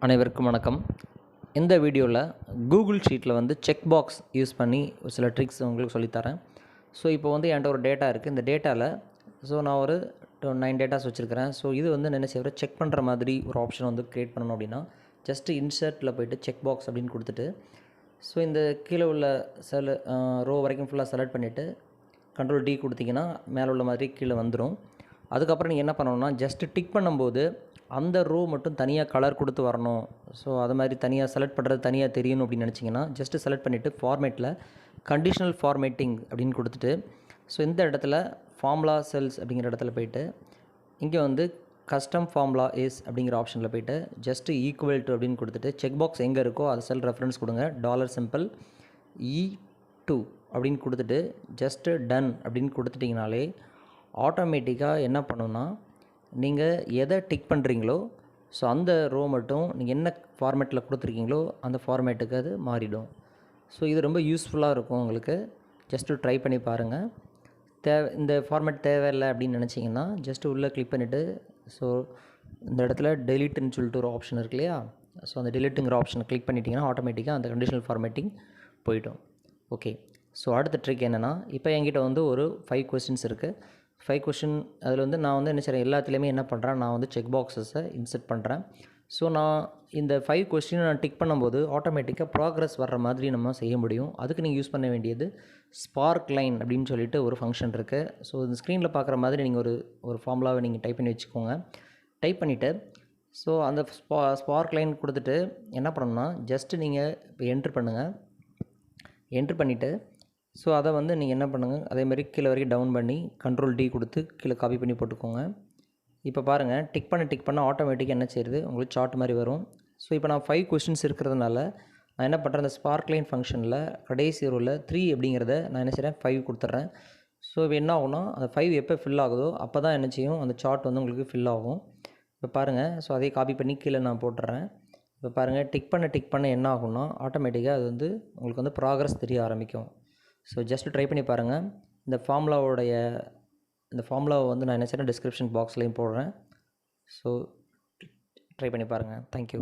அனைவருக்கும் வணக்கம். இந்த வீடியோவில் கூகுள் ஷீட்டில் வந்து செக் பாக்ஸ் யூஸ் பண்ணி ஒரு சில ட்ரிக்ஸ் உங்களுக்கு சொல்லித்தரேன். ஸோ இப்போ வந்து என்கிட்ட ஒரு டேட்டா இருக்குது. இந்த டேட்டாவில் நான் ஒரு 9 டேட்டாஸ் வச்சுருக்கிறேன். ஸோ இது வந்து என்ன செய்ய செக் பண்ணுற மாதிரி ஒரு ஆப்ஷன் வந்து க்ரியேட் பண்ணணும் அப்படின்னா ஜஸ்ட்டு இன்சர்ட்டில் போய்ட்டு செக் பாக்ஸ் அப்படின்னு கொடுத்துட்டு இந்த கீழே உள்ள ரோ வரைக்கும் ஃபுல்லாக செலக்ட் பண்ணிவிட்டு கண்ட்ரோல் டி கொடுத்தீங்கன்னா மேலே உள்ள மாதிரி கீழே வந்துடும். அதுக்கப்புறம் நீங்கள் என்ன பண்ணணும்னா ஜஸ்ட்டு டிக் பண்ணும்போது அந்த ரோ மட்டும் தனியாக கலர் கொடுத்து வரணும். அது மாதிரி தனியாக செலக்ட் பண்ணுறது தனியாக தெரியணும் அப்படின்னு நினச்சிங்கன்னா ஜஸ்ட்டு செலக்ட் பண்ணிவிட்டு ஃபார்மேட்டில் கண்டிஷனல் ஃபார்மேட்டிங் அப்படின்னு கொடுத்துட்டு இந்த இடத்துல ஃபார்முலா செல்ஸ் அப்படிங்கிற இடத்துல போய்ட்டு இங்கே வந்து கஸ்டம் ஃபார்முலா இஸ் அப்படிங்கிற ஆப்ஷனில் போய்ட்டு ஜஸ்ட்டு ஈக்குவல் டு அப்படின்னு கொடுத்துட்டு செக் பாக்ஸ் எங்கே இருக்கோ அது செல் ரெஃபரன்ஸ் கொடுங்க. $சிம்பிள் E2 அப்படின்னு கொடுத்துட்டு ஜஸ்ட்டு டன் அப்படின்னு கொடுத்துட்டிங்கனாலே ஆட்டோமேட்டிக்காக என்ன பண்ணுன்னா நீங்கள் எதை டிக் பண்ணுறீங்களோ அந்த ரோ மட்டும் நீங்கள் என்ன ஃபார்மேட்டில் கொடுத்துருக்கீங்களோ அந்த ஃபார்மேட்டுக்கு அது மாறிடும். இது ரொம்ப யூஸ்ஃபுல்லாக இருக்கும் உங்களுக்கு. ஜஸ்ட்டு ட்ரை பண்ணி பாருங்கள். இந்த ஃபார்மேட் தேவையில்லை அப்படின்னு நினச்சிங்கன்னா ஜஸ்ட்டு உள்ளே கிளிக் பண்ணிவிட்டு இந்த இடத்துல டெலிட்டுன்னு சொல்லிட்டு ஒரு ஆப்ஷன் இருக்கு இல்லையா, அந்த டெலிட்டுங்கிற ஆப்ஷனை கிளிக் பண்ணிட்டீங்கன்னா ஆட்டோமேட்டிக்காக அந்த கண்டிஷனல் ஃபார்மேட்டிங் போய்டும். ஓகே, அடுத்த ட்ரிக் என்னென்னா, இப்போ என்கிட்ட வந்து ஒரு 5 கொஸ்டின்ஸ் இருக்குது. 5 கொஸ்டின் அதில் வந்து நான் வந்து என்ன செய்கிறேன், எல்லாத்துலேயுமே என்ன பண்ணுறேன், நான் வந்து செக் பாக்ஸஸை இன்சர்ட் பண்ணுறேன். நான் இந்த 5 கொஸ்டினை நான் டிக் பண்ணும்போது ஆட்டோமேட்டிக்காக ப்ராக்ரஸ் வர்ற மாதிரி நம்ம செய்ய முடியும். அதுக்கு நீங்கள் யூஸ் பண்ண வேண்டியது ஸ்பார்க் லைன் அப்படின்னு சொல்லிட்டு ஒரு ஃபங்க்ஷன் இருக்குது. இந்த ஸ்க்ரீனில் பார்க்குற மாதிரி நீங்கள் ஒரு ஃபார்முலாவை நீங்கள் டைப் பண்ணி வச்சுக்கோங்க. டைப் பண்ணிவிட்டு அந்த ஸ்பார்க் லைன் கொடுத்துட்டு என்ன பண்ணணும்னா ஜஸ்ட்டு நீங்கள் இப்போ என்ட்ரு பண்ணுங்கள். என்ட்ரு பண்ணிவிட்டு அதை வந்து நீங்கள் என்ன பண்ணுங்கள், அதேமாதிரி கீழே வரைக்கும் டவுன் பண்ணி கண்ட்ரோல் டி கொடுத்து கீழே காப்பி பண்ணி போட்டுக்கோங்க. இப்போ பாருங்கள், டிக் பண்ண ஆட்டோமேட்டிக்காக என்ன செய்யுது, உங்களுக்கு சார்ட் மாதிரி வரும். இப்போ நான் 5 கொஸ்டின்ஸ் இருக்கிறதுனால நான் என்ன பண்ணுறேன், அந்த ஸ்பார்க் லைன் ஃபங்க்ஷனில் கடைசி ரோவில் 3 அப்படிங்கிறத நான் என்ன செய்கிறேன் 5 கொடுத்துட்றேன். இப்போ என்ன ஆகும்னா அந்த 5 எப்போ ஃபில் ஆகுதோ அப்போ தான் என்ன செய்யும், அந்த சார்ட் வந்து உங்களுக்கு ஃபில் ஆகும். இப்போ பாருங்கள், அதே காப்பி பண்ணி கீழே நான் போட்டுறேன். இப்போ பாருங்கள், டிக் பண்ண என்ன ஆகும்னா ஆட்டோமேட்டிக்காக அது வந்து உங்களுக்கு வந்து ப்ராக்ரஸ் தெரிய ஆரம்பிக்கும். ஜஸ்ட்டு ட்ரை பண்ணி பாருங்கள். இந்த ஃபார்முலாவை வந்து நான் என்ன செய்கிறேன் டிஸ்கிரிப்ஷன் பாக்ஸ்லேயும் போடுறேன். ட்ரை பண்ணி பாருங்கள். தேங்க்யூ.